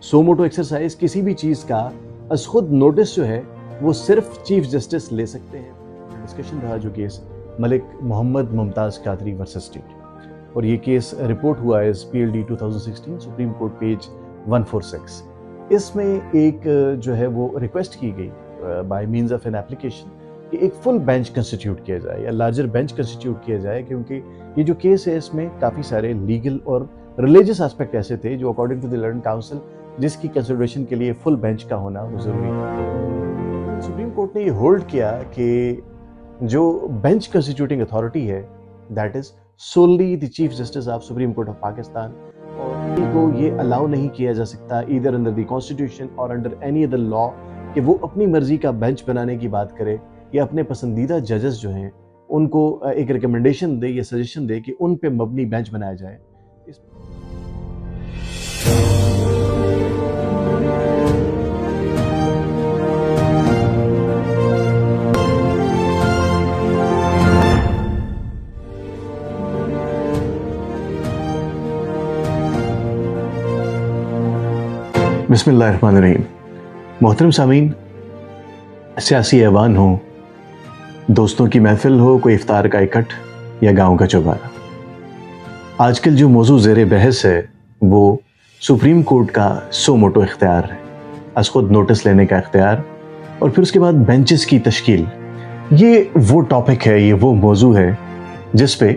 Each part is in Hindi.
सो मोटो एक्सरसाइज किसी भी चीज़ का अस खुद नोटिस जो है वो सिर्फ चीफ जस्टिस ले सकते हैं। डिस्कशन रहा जो case Malik Mohammad Mumtaz Qadri versus state, और ये केस रिपोर्ट हुआ है PLD 2016 सुप्रीम कोर्ट पेज 146। इसमें एक जो है वो रिक्वेस्ट की गई by means of an application कि एक फुल बेंच कंस्टिट्यूट किया जाए या लार्जर बेंच कंस्टिट्यूट किया जाए, क्योंकि ये जो केस है इसमें काफ़ी सारे लीगल और रिलीजियस एस्पेक्ट ऐसे थे जो according to the learned counsel जिसकी कंसिडरेशन के लिए फुल बेंच का होना वो ज़रूरी है। सुप्रीम कोर्ट ने ये होल्ड किया कि जो बेंच कंस्टिट्यूटिंग अथॉरिटी है that is solely the chief justice of supreme court of Pakistan, और को ये अलाउ नहीं किया जा सकता ईदर अंडर द कॉन्स्टिट्यूशन और अंडर एनी अदर लॉ कि वो अपनी मर्जी का बेंच बनाने की बात करे या अपने पसंदीदा जजेस जो हैं उनको एक रिकमेंडेशन दे या सजेशन दे कि उन पे मबनी बेंच बनाया जाए। बिस्मिल्लाहिर्रहमानिर्रहीम। मोहतरम सामीन, सियासी ऐवान हो, दोस्तों की महफिल हो, कोई इफ्तार का इकट्ठ या गांव का चौबारा, आजकल जो मौजू ज़ेरे बहस है वो सुप्रीम कोर्ट का सो मोटो इख्तियार है, अस खुद नोटिस लेने का इख्तियार, और फिर उसके बाद बेंचेस की तश्कील। ये वो टॉपिक है, ये वो मौजू है जिस पे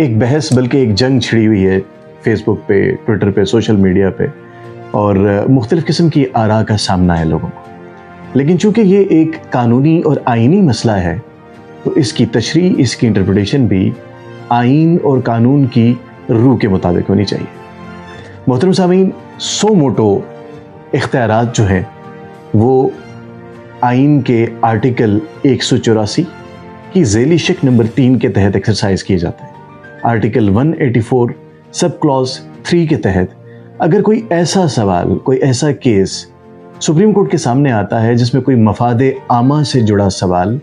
एक बहस बल्कि एक जंग छिड़ी हुई है फेसबुक पे, ट्विटर पे, सोशल मीडिया पे, और मुख्तलिफ किस्म की आरा का सामना है लोगों को। लेकिन चूंकि ये एक कानूनी और आइनी मसला है तो इसकी तशरीह, इसकी इंटरप्रिटेशन भी आइन और कानून की रूह के मुताबिक होनी चाहिए। मोहतरम सामीन, सो मोटो इख्तियारात जो हैं वो आइन के आर्टिकल 184 की झेली शिक नंबर 3 के तहत एक्सरसाइज किए जाते हैं। आर्टिकल 184 सब क्लॉज 3 के तहत अगर कोई ऐसा सवाल, कोई ऐसा केस सुप्रीम कोर्ट के सामने आता है जिसमें कोई मफादे आमा से जुड़ा सवाल,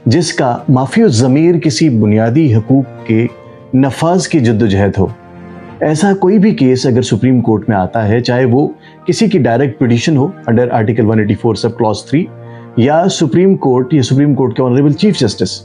जिसका माफी ज़मीर किसी बुनियादी हकूक के नफाज की जद्दोजहद हो, ऐसा कोई भी केस अगर सुप्रीम कोर्ट में आता है, चाहे वो किसी की डायरेक्ट पिटीशन हो अंडर आर्टिकल 184 सब क्लॉज 3, या सुप्रीम कोर्ट के ऑनरेबल चीफ जस्टिस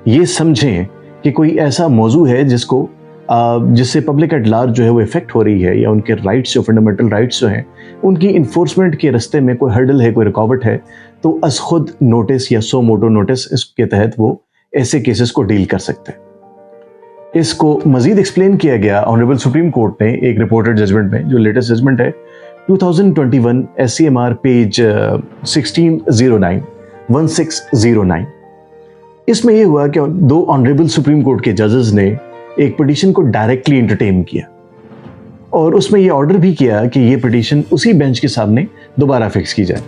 ये समझें कि कोई ऐसा मौजू है जिससे पब्लिक एट लार्ज जो है वो इफेक्ट हो रही है, या उनके राइट्स जो फंडामेंटल राइट्स जो हैं उनकी इन्फोर्समेंट के रास्ते में कोई हर्डल है, कोई रुकावट है, तो अस खुद नोटिस या सो मोटो नोटिस इसके तहत वो ऐसे केसेस को डील कर सकते हैं। इसको मजीद एक्सप्लेन किया गया ऑनरेबल सुप्रीम कोर्ट ने एक रिपोर्टेड जजमेंट में, जो लेटेस्ट जजमेंट है 2021 SCMR पेज 1609। इसमें यह हुआ कि दो ऑनरेबल सुप्रीम कोर्ट के जजेस ने एक पिटीशन को डायरेक्टली एंटरटेन किया, और उसमें यह ऑर्डर भी किया कि यह पिटीशन उसी बेंच के सामने दोबारा फिक्स की जाए।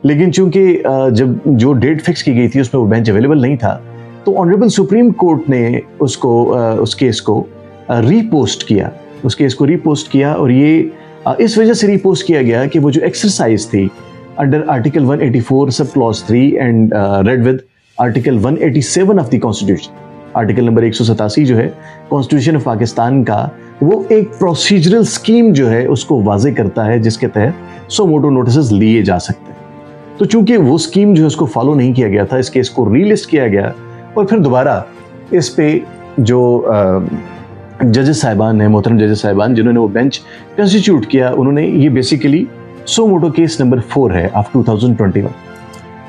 लेकिन चूंकि जब जो डेट फिक्स की गई थी उसमें वो बेंच अवेलेबल नहीं था, तो ऑनरेबल सुप्रीम कोर्ट ने उस केस को रीपोस्ट किया, और ये इस वजह से रीपोस्ट किया गया कि वो जो एक्सरसाइज थी under article 184 sub clause 3 and read with article 187 of the constitution, article number 187 जो है कॉन्स्टिट्यूशन ऑफ पाकिस्तान का, वो एक प्रोसीजरल स्कीम जो है उसको वाजे करता है जिसके तहत सो मोटो नोटिस लिए जा सकते हैं। तो चूंकि वो स्कीम जो है उसको फॉलो नहीं किया गया था, इस केस को रीलिस्ट किया गया, और फिर दोबारा इस पे जो जजेस साहिबान हैं, मोहतरम जजेस साहिबान जिन्होंने वो बेंच कंस्टिट्यूट किया, उन्होंने ये बेसिकली सो मोटो केस नंबर 4 है ऑफ 2021,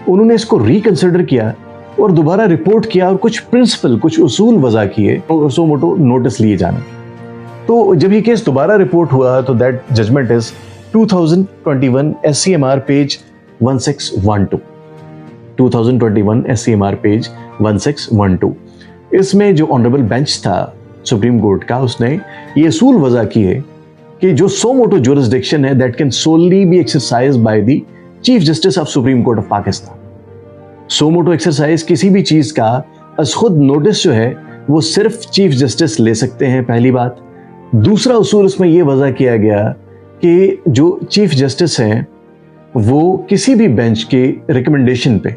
उन्होंने इसको रिकंसिडर किया और दोबारा रिपोर्ट किया और कुछ प्रिंसिपल, कुछ उसूल वज़ा किए सो मोटो नोटिस लिए जाने। तो जब ये केस दोबारा रिपोर्ट हुआ तो that judgment is 2021 SCMR page 1612, 2021 SCMR page 1612। इसमें जो ऑनरेबल बेंच था सुप्रीम कोर्ट का, उसने ये असूल वज़ा किए कि जो सो मोटो जुरिसडिक्शन है that can solely be exercise by the chief justice of supreme court of Pakistan. Suo motu exercise किसी भी चीज का अस खुद नोटिस जो है वो सिर्फ चीफ जस्टिस ले सकते हैं, पहली बात। दूसरा उसूल उसमें यह वज़ा किया गया कि जो चीफ जस्टिस हैं वो किसी भी बेंच के रिकमेंडेशन पे,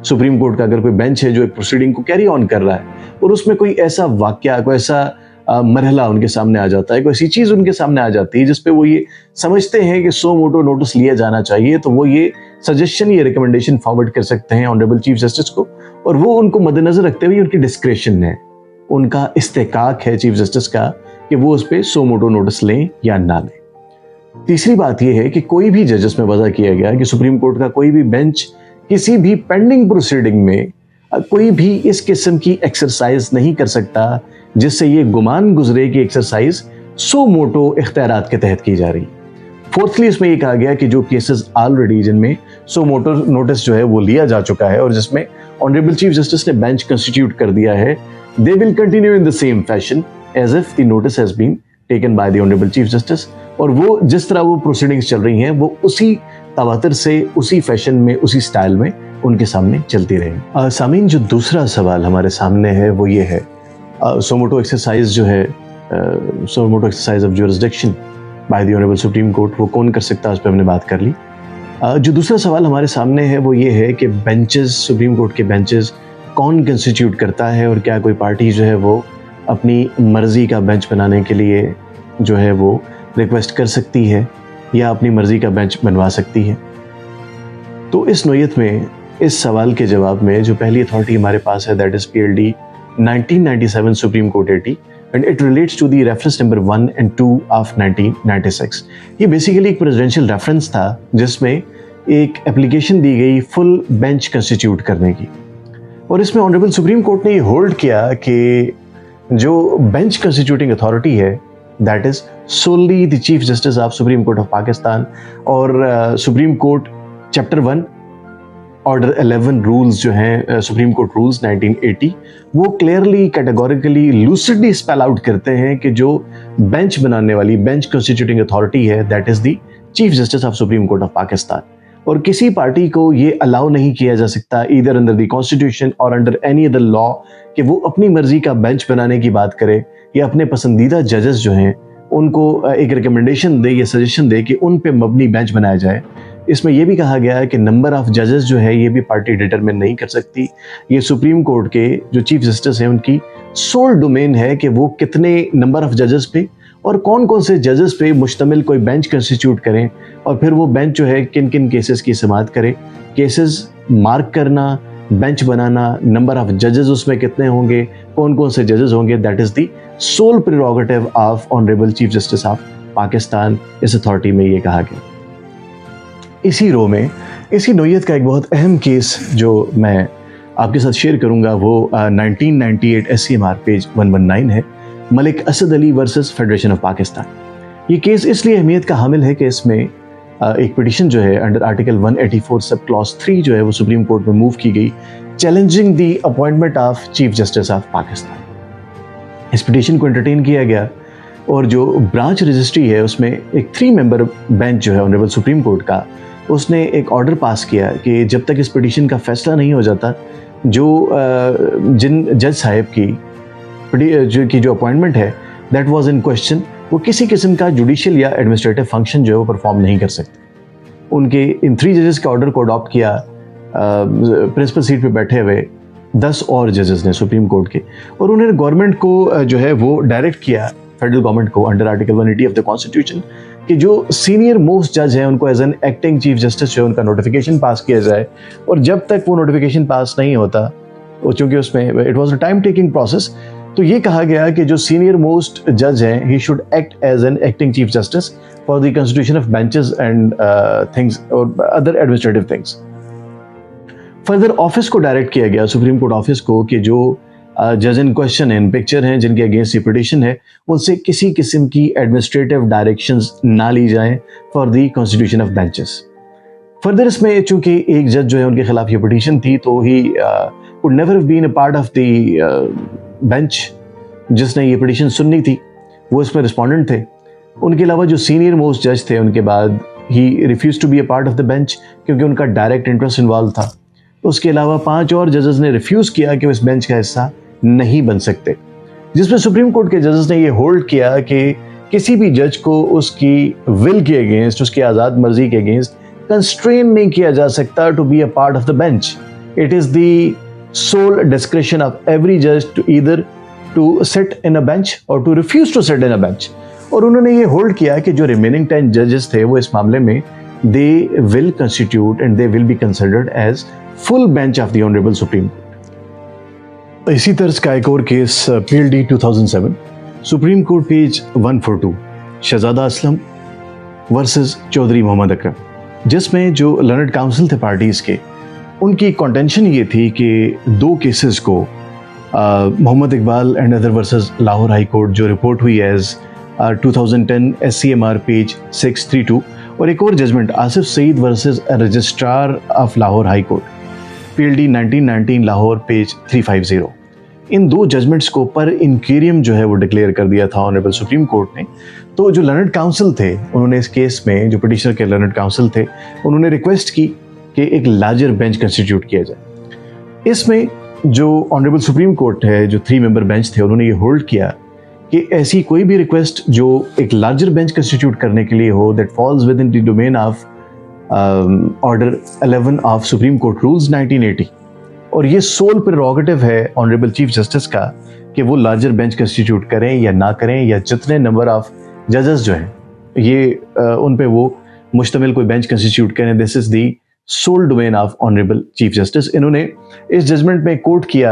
सुप्रीम कोर्ट का अगर कोई बेंच है जो एक प्रोसीडिंग को कैरी ऑन कर रहा है और उसमें कोई ऐसा वाकया, कोई ऐसा मरहला उनके सामने आ जाता है, कोई ऐसी चीज़ उनके सामने आ जाती है जिसपे वो ये समझते हैं कि सो मोटो नोटिस लिया जाना चाहिए, तो वो ये सजेशन, ये रिकमेंडेशन फॉरवर्ड कर सकते हैं ऑनरेबल चीफ जस्टिस को, और वो उनको मद्देनजर रखते हुए उनकी डिस्क्रेशन है, उनका इस्तेकाक है चीफ जस्टिस का कि वो उस पर सो मोटो नोटिस लें या ना लें। तीसरी बात यह है कि कोई भी जजेस में वजह किया गया कि सुप्रीम कोर्ट का कोई भी बेंच किसी भी पेंडिंग प्रोसीडिंग में कोई भी इस किस्म की एक्सरसाइज नहीं कर सकता जिससे ये गुमान गुजरे कि एक्सरसाइज सो मोटो इख्तियारात के तहत की जा रही। फोर्थली इसमें ये कहा गया कि जो केसेस ऑलरेडी जिनमें सो मोटो नोटिस जो है वो लिया जा चुका है और जिसमें ऑनरेबल चीफ जस्टिस ने बेंच कंस्टिट्यूट कर दिया है, they will continue in the same fashion as if the notice has been taken by the honourable chief justice, और वो जिस तरह वो प्रोसीडिंग्स चल रही हैं वो उसी तवातर से, उसी फैशन में, उसी स्टाइल में उनके सामने चलती रहेंगी। सामीन, जो दूसरा सवाल हमारे सामने है वो ये है, सो मोटो एक्सरसाइज जो है, suo motu exercise of jurisdiction by the honourable supreme Court, वो कौन कर सकता है, उस पर हमने बात कर ली। जो दूसरा सवाल हमारे सामने है वो ये है कि बेंचेस, सुप्रीम कोर्ट के बेंचेस कौन कंस्टिट्यूट करता है और क्या कोई पार्टी जो है वो अपनी मर्जी का बेंच बनाने के लिए जो है वो रिक्वेस्ट कर सकती है या अपनी मर्जी का बेंच बनवा सकती है। तो इस नोयत में इस सवाल के जवाब में जो पहली अथॉरिटी हमारे पास है, that is PLD 1997 supreme court 80 and it relates to the reference number 1 and 2 of 1996। ये बेसिकली एक प्रेसिडेंशियल रेफरेंस था जिसमें एक एप्लीकेशन दी गई फुल बेंच कंस्टिट्यूट करने की, और इसमें ऑनरेबल सुप्रीम कोर्ट ने ये होल्ड किया कि जो बेंच कंस्टिट्यूटिंग अथॉरिटी है that is solely the chief justice of supreme court of Pakistan, और Supreme Court chapter 1 order 11 rules जो हैं, सुप्रीम कोर्ट रूल्स 1980, वो clearly, categorically, lucidly spell out करते हैं कि जो बेंच बनाने वाली, बेंच कंस्टिट्यूटिंग अथॉरिटी है that is the chief justice of supreme court of Pakistan, और किसी पार्टी को ये अलाउ नहीं किया जा सकता ईदर अंडर द कॉन्स्टिट्यूशन और अंडर एनी अदर लॉ कि वो अपनी मर्जी का बेंच बनाने की बात करे या अपने पसंदीदा जजेस जो हैं उनको एक रिकमेंडेशन दे या सजेशन दे कि उन पे मबनी बेंच बनाया जाए। इसमें यह भी कहा गया है कि नंबर ऑफ जजेस जो है ये भी पार्टी डिटरमिन नहीं कर सकती, ये सुप्रीम कोर्ट के जो चीफ जस्टिस हैं उनकी सोल डोमेन है कि वो कितने नंबर ऑफ जजेस पे और कौन कौन से जजेस पे मुश्तमिल कोई बेंच कंस्टिट्यूट करें, और फिर वो बेंच जो है किन किन केसेस की समाअत करे, केसेस मार्क करना, बेंच बनाना, नंबर ऑफ जजेस उसमें कितने होंगे, कौन कौन से जजेस होंगे, that is the sole prerogative of honourable chief justice of Pakistan. इस अथॉरिटी में ये कहा गया। इसी रो में, इसी नोयत का एक बहुत अहम केस जो मैं आपके साथ शेयर करूंगा वो 1998 SCMR पेज 119 है, Malik Asad Ali versus federation of Pakistan. ये केस इसलिए अहमियत का हामिल है कि इसमें एक पिटिशन जो है अंडर आर्टिकल 184 सब क्लॉज 3 जो है वो सुप्रीम कोर्ट में मूव की गई, challenging the appointment of chief justice of Pakistan. इस पिटिशन को एंटरटेन किया गया और जो ब्रांच रजिस्ट्री है उसमें एक 3 मेंबर बेंच जो है ऑनरेबल सुप्रीम कोर्ट का, उसने एक ऑर्डर पास किया कि जब तक इस पिटिशन का फैसला नहीं हो जाता, जो जिन जज साहब की जो अपॉइंटमेंट है दैट वाज इन क्वेश्चन, वो किसी किस्म का जुडिशियल या एडमिनिस्ट्रेटिव फंक्शन जो है वो परफॉर्म नहीं कर सकते। उनके इन 3 जजेस के ऑर्डर को अडॉप्ट किया प्रिंसिपल सीट पे बैठे हुए 10 और जजेस ने सुप्रीम कोर्ट के, और उन्होंने गवर्नमेंट को जो है वो डायरेक्ट किया, फेडरल गवर्नमेंट को under article 180 of the constitution, कि जो सीनियर मोस्ट जज हैं उनको as an acting chief justice जो है उनका नोटिफिकेशन पास किया जाए, और जब तक वो नोटिफिकेशन पास नहीं होता, चूंकि उसमें it was a time taking process, तो ये कहा गया कि जो सीनियर मोस्ट जज हैं he should act as an acting chief justice for the constitution of benches and things और other administrative things. Further office को डायरेक्ट किया गया, सुप्रीम कोर्ट ऑफिस को, कि जो जज इन क्वेश्चन इन पिक्चर हैं जिनके अगेंस्ट ये पिटिशन है, उनसे किसी किस्म की एडमिनिस्ट्रेटिव डायरेक्शंस ना ली जाएं for the constitution of benches. Further इसमें चूंकि एक जज जो है उनके खिलाफ ये पिटिशन थी, तो he would never have been a part of the bench जिसने ये पिटिशन सुननी थी, वो इसमें रिस्पोंडेंट थे। उनके अलावा जो सीनियर मोस्ट जज थे उनके बाद he refuse to be a part of the bench क्योंकि उनका डायरेक्ट इंटरेस्ट इन्वॉल्व था। उसके अलावा 5 और जजेस ने रिफ्यूज किया कि वो इस बेंच का हिस्सा नहीं बन सकते, जिसमें सुप्रीम कोर्ट के जजेस ने ये होल्ड किया कि किसी भी जज को उसकी विल के अगेंस्ट, उसकी आज़ाद मर्जी के अगेंस्ट कंस्ट्रेन नहीं किया जा सकता to be a part of the bench. It is the sole discretion of every जज to either to sit in a bench और to refuse to sit in a bench. और उन्होंने ये होल्ड किया कि जो रिमेनिंग 10 जजेस थे वो इस मामले में they will constitute and they will be considered as full bench of the honourable supreme court. इसी तरह का एक और case PLD 2007 supreme court page 142 Shahzada Aslam versus Chaudhry Mohammad Akram, जिसमें जो लर्नड काउंसिल थे पार्टीज के, उनकी कंटेंशन ये थी कि दो केसेस को Mohammad Iqbal and other versus Lahore high court जो रिपोर्ट हुई एज 2010 SCMR पेज 632 और एक और judgment Asif Saeed versus registrar of Lahore high court PLD 1919 Lahore page 350, इन दो जजमेंट्स को पर इंक्यूरियम जो है वो डिक्लेयर कर दिया था ऑनरेबल सुप्रीम कोर्ट ने। तो जो लर्नड काउंसिल थे उन्होंने इस केस में, जो पिटिशनर के लर्नड काउंसिल थे, उन्होंने रिक्वेस्ट की कि एक लार्जर बेंच कंस्टिट्यूट किया जाए। इसमें जो ऑनरेबल सुप्रीम कोर्ट है, जो 3 मेंबर बेंच थे, उन्होंने ये होल्ड किया कि ऐसी कोई भी रिक्वेस्ट जो एक लार्जर बेंच कंस्टिट्यूट करने के लिए हो that falls within the domain of order 11 of supreme court rules 1980, और ये सोल प्रेरोगेटिव है ऑनरेबल चीफ जस्टिस का कि वो लार्जर बेंच कंस्टिट्यूट करें या ना करें, या जितने नंबर ऑफ जजेस जो हैं ये उन पे वो मुश्तमिल कोई बेंच कंस्टिट्यूट करें। This is the sole domain of honourable chief justice. इन्होंने इस जजमेंट में कोट किया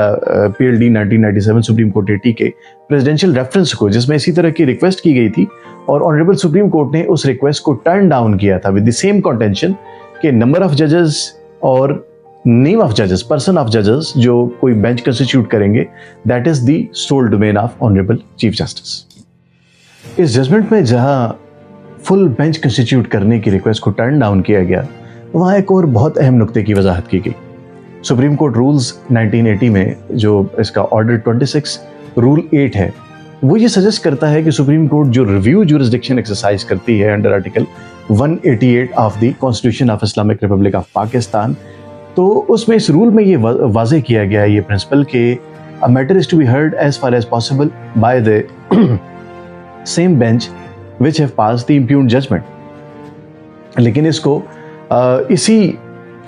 PLD 1997 सुप्रीम कोर्ट 80 के प्रेसिडेंशियल रेफरेंस को, जिसमें इसी तरह की रिक्वेस्ट की गई थी और ऑनरेबल सुप्रीम कोर्ट ने उस रिक्वेस्ट को टर्न डाउन किया था विद द सेम कंटेंशन कि नंबर ऑफ जजेस और नेम ऑफ जजेस, पर्सन ऑफ जजेस जो कोई बेंच कंस्टिट्यूट करेंगे, that is the soul domain of honourable chief justice. इस जजमेंट में जहां फुल बेंच कंस्टिट्यूट करने की रिक्वेस्ट को टर्न डाउन किया गया, वहां एक और बहुत अहम नुक्ते की वजाहत की गई। सुप्रीम कोर्ट रूल्स 1980 में जो इसका ऑर्डर 26 रूल 8 है, वो ये सजेस्ट करता है कि सुप्रीम कोर्ट जो रिव्यू जुरिस्डिक्शन एक्सरसाइज करती है under article 188 of the constitution of Islamic Republic of Pakistan, तो उसमें इस रूल में ये वाज़ेह किया गया है ये प्रिंसिपल कि a matter is to be heard as far as possible by the same bench which have passed the impugned judgment. लेकिन इसको इसी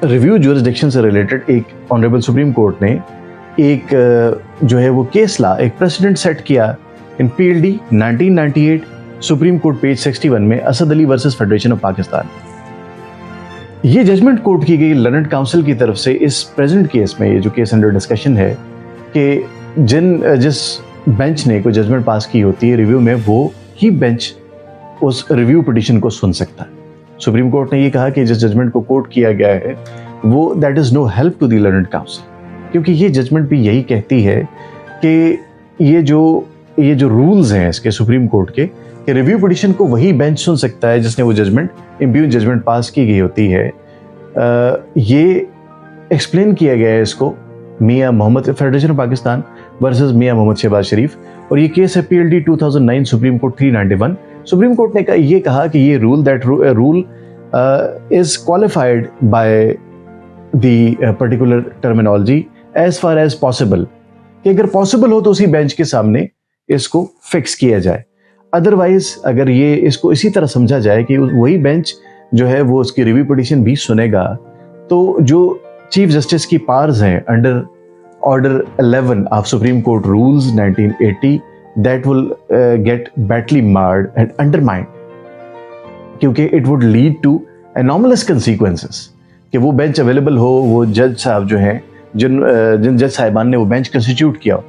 रिव्यू जुरिस्डिक्शन से रिलेटेड एक ऑनरेबल सुप्रीम कोर्ट ने एक जो है वो केस ला, एक प्रेसिडेंट सेट किया इन PLD 1998 सुप्रीम कोर्ट पेज 61 में Asad Ali versus federation of Pakistan. ये जजमेंट कोर्ट की गई लर्नड काउंसिल की तरफ से इस प्रेजेंट केस में, ये जो केस अंडर डिस्कशन है, कि जिस बेंच ने कोई जजमेंट पास की होती है रिव्यू में, वो ही बेंच उस रिव्यू पिटिशन को सुन सकता है। सुप्रीम कोर्ट ने ये कहा कि जिस जजमेंट को कोट किया गया है वो that is no help to the learned counsel, क्योंकि ये जजमेंट भी यही कहती है कि ये जो रूल्स हैं इसके सुप्रीम कोर्ट के, कि रिव्यू पिटिशन को वही बेंच सुन सकता है जिसने वो जजमेंट, इम्प्यूग्ड जजमेंट पास की गई होती है। ये एक्सप्लेन किया गया है इसको Mian Mohammad, federation of Pakistan versus Mian Mohammad Shahbaz Sharif, और ये केस है PLD 2009 Supreme Court 391। Supreme Court ने ये कहा कि ये rule is qualified by the particular terminology as far as possible, कि अगर पॉसिबल हो तो उसी बेंच के सामने इसको फिक्स किया जाए। अदरवाइज अगर ये इसको इसी तरह समझा जाए कि वही बेंच जो है वो उसकी रिव्यू पिटिशन भी सुनेगा, तो जो चीफ जस्टिस की पावर्स हैं under order 11 of supreme court rules 1980 that will get badly marred and undermined, क्योंकि it would lead to anomalous consequences कि वो बेंच अवेलेबल हो, वो जज साहब जो हैं, जिन जज साहिबान ने वो बेंच कंस्टिट्यूट किया,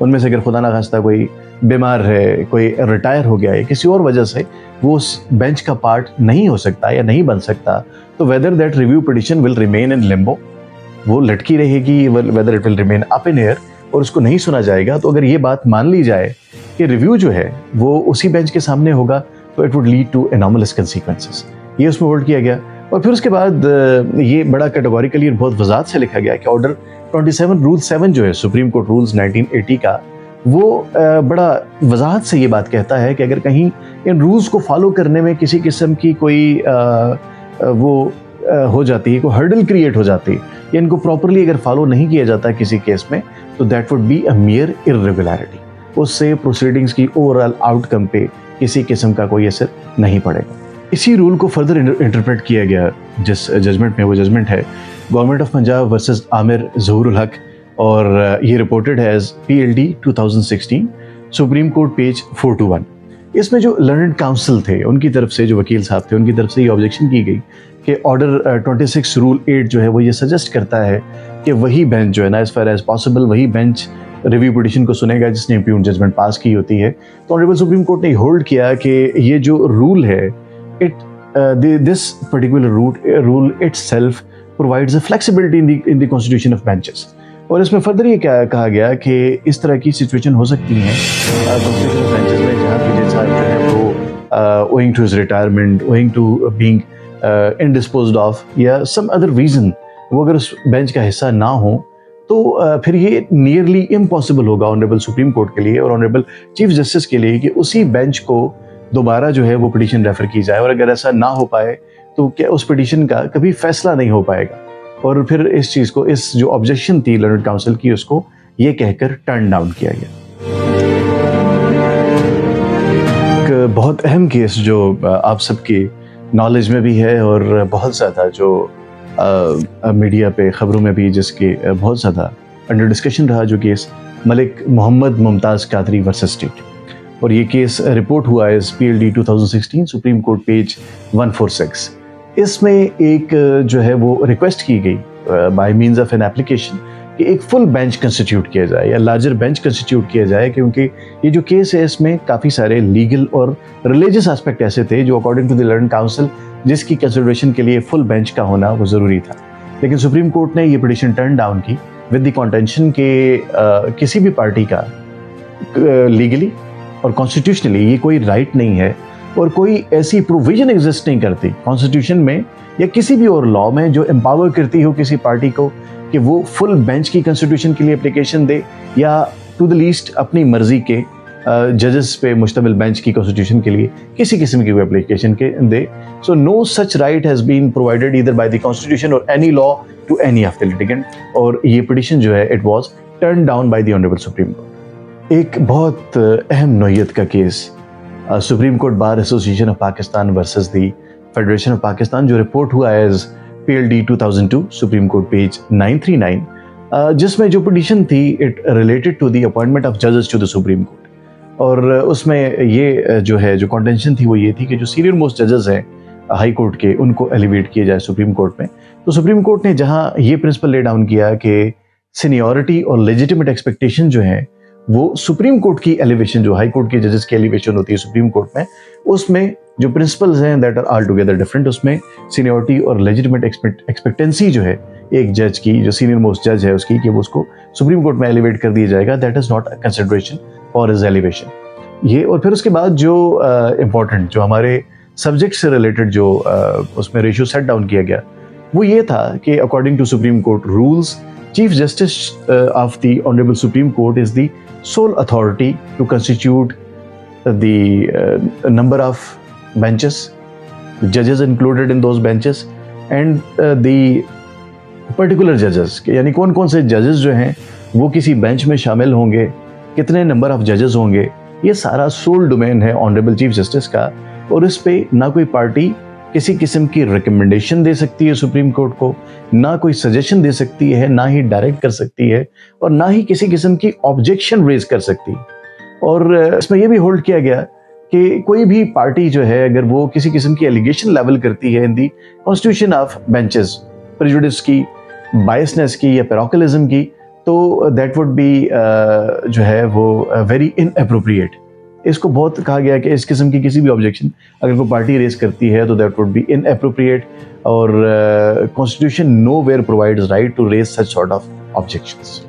उनमें से अगर खुदा ना खास्ता कोई बीमार है, कोई रिटायर हो गया है, किसी और वजह से वो उस बेंच का पार्ट नहीं हो सकता या नहीं बन सकता, तो whether that review petition will remain in Limbo, वो लटकी रहेगी, whether it will remain up in air, और उसको नहीं सुना जाएगा। तो अगर ये बात मान ली जाए कि रिव्यू जो है वो उसी बेंच के सामने होगा, तो it would lead to anomalous consequences, ये उसमें होल्ड किया गया। और फिर उसके बाद ये बड़ा कैटेगोरिकली और बहुत वजाहत से लिखा गया कि ऑर्डर 27 रूल 7 जो है सुप्रीम कोर्ट रूल्स 1980 का, वो बड़ा वजाहत से ये बात कहता है कि अगर कहीं इन रूल्स को फॉलो करने में किसी किस्म की कोई हो जाती है, कोई हर्डल क्रिएट हो जाती है, या इनको प्रॉपरली अगर फॉलो नहीं किया जाता किसी केस में, तो that would be a mere irregularity, उससे प्रोसीडिंग्स की ओवरऑल आउटकम पे किसी किस्म का कोई असर नहीं पड़ेगा। इसी रूल को फर्दर इंटरप्रेट किया गया जिस जजमेंट में, वो जजमेंट है government of Punjab versus Aamir Zahoorul Haq और ये reported as PLD 2016, Supreme court page 421। इसमें जो लर्नड काउंसिल थे उनकी तरफ से, जो वकील साहब थे उनकी तरफ से ये ऑब्जेक्शन की गई कि ऑर्डर 26 रूल 8 जो है वो ये सजेस्ट करता है कि वही बेंच जो है ना, एज फार एज पॉसिबल वही बेंच रिव्यू पिटिशन को सुनेगा जिसने इम्प्यून जजमेंट पास की होती है। तो ऑनरेबल सुप्रीम कोर्ट ने होल्ड किया कि ये जो रूल है, this particular rule itself provides a flexibility in the constitution of benches. और इसमें फर्दर ये क्या कहा गया कि इस तरह की सिचुएशन हो सकती है कॉन्स्टिट्यूशन ऑफ बेंचेस में जहाँ पीजे साहब जो है वो owing to his retirement, owing to being indisposed of या सम अदर रीजन वो अगर उस बेंच का हिस्सा ना हो तो फिर ये नियरली इम्पॉसिबल होगा ऑनरेबल सुप्रीम कोर्ट के लिए और ऑनरेबल चीफ जस्टिस के लिए कि उसी बेंच को दोबारा जो है वो पिटीशन रेफर की जाए। और अगर ऐसा ना हो पाए तो क्या उस पिटीशन का कभी फैसला नहीं हो पाएगा। और फिर इस चीज़ को, इस जो ऑब्जेक्शन थी लर्नड काउंसिल की, उसको ये कहकर टर्न डाउन किया गया। एक बहुत अहम केस जो आप सबकी नॉलेज में भी है और बहुत ज़्यादा जो मीडिया पे खबरों में भी जिसके बहुत ज़्यादा अंडर डिस्कशन रहा, जो case Malik Mohammad Mumtaz Qadri versus state. और ये केस रिपोर्ट हुआ है PLD 2016, सुप्रीम कोर्ट पेज 146। इसमें एक जो है वो रिक्वेस्ट की गई by means of an application कि एक फुल बेंच कंस्टिट्यूट किया जाए या लार्जर बेंच कंस्टिट्यूट किया जाए, क्योंकि ये जो केस है इसमें काफ़ी सारे लीगल और रिलीजियस एस्पेक्ट ऐसे थे जो according to the learned counsel जिसकी कंसिडरेशन के लिए फुल बेंच का होना वो ज़रूरी था। लेकिन सुप्रीम कोर्ट ने ये पिटीशन टर्न डाउन की विद द कॉन्टेंशन के किसी भी पार्टी का लीगली और कॉन्स्टिट्यूशनली ये कोई राइट नहीं है और कोई ऐसी प्रोविजन एग्जिस्ट नहीं करती कॉन्स्टिट्यूशन में या किसी भी और लॉ में जो एम्पावर करती हो किसी पार्टी को कि वो फुल बेंच की कंस्टिट्यूशन के लिए एप्लीकेशन दे या टू द लीस्ट अपनी मर्जी के जजेस पे मुश्तमिल बेंच की कॉन्स्टिट्यूशन के लिए किसी किस्म की एप्लीकेशन के दे। So no such right has been provided either by the constitution और any law to any of the litigant. और ये पिटीशन जो है it was turned down by the honourable supreme Court. एक बहुत अहम नौयत का case Supreme Court Bar Association of Pakistan versus the federation of Pakistan, जो रिपोर्ट हुआ as PLD 2002, Supreme court page 939, जिसमें जो पिटीशन थी it related to the appointment of जजेस टू द सुप्रीम कोर्ट। और उसमें ये जो है जो कॉन्टेंशन थी वो ये थी कि जो सीनियर मोस्ट जजेस हैं हाई कोर्ट के उनको एलिवेट किया जाए सुप्रीम कोर्ट में। तो सुप्रीम कोर्ट ने जहाँ ये प्रिंसिपल ले डाउन किया कि सीनियरिटी और लेजिटिमेट एक्सपेक्टेशन जो है वो सुप्रीम कोर्ट की एलिवेशन, जो हाई कोर्ट के जजेस की एलिवेशन होती है सुप्रीम कोर्ट में, उसमें जो प्रिंसिपल्स हैं that are altogether different. उसमें सीनियरिटी और लेजिटिमेट एक्सपेक्टेंसी जो है एक जज की, जो सीनियर मोस्ट जज है उसकी, कि वो उसको सुप्रीम कोर्ट में एलिवेट कर दिया जाएगा, that is not a consideration for his elevation. ये और फिर उसके बाद जो इम्पोर्टेंट जो हमारे सब्जेक्ट से रिलेटेड जो उसमें रेशियो सेट डाउन किया गया वो ये था कि according to supreme court rules, chief justice of the honourable supreme court is the sole authority to constitute the number of benches, judges included in those benches, and the particular judges, यानी कौन कौन से जजेस जो हैं वो किसी बेंच में शामिल होंगे, कितने नंबर ऑफ जजेस होंगे, ये सारा सोल डोमेन है ऑनरेबल चीफ जस्टिस का। और इस पे ना कोई पार्टी किसी किस्म की रिकमेंडेशन दे सकती है सुप्रीम कोर्ट को, ना कोई सजेशन दे सकती है, ना ही डायरेक्ट कर सकती है और ना ही किसी किस्म की ऑब्जेक्शन रेज कर सकती। और इसमें यह भी होल्ड किया गया कि कोई भी पार्टी जो है अगर वो किसी किस्म की एलिगेशन लेवल करती है in the constitution of benches, prejudice की, बायसनेस की या पेरोकलिज्म की, तो दैट वुड बी जो है वो वेरी इनएप्रोप्रिएट। इसको बहुत कहा गया कि इस किस्म की किसी भी ऑब्जेक्शन अगर कोई पार्टी रेज करती है तो दैट वुड बी इनएप्रोप्रिएट और constitution nowhere provides right to raise such sort of objections.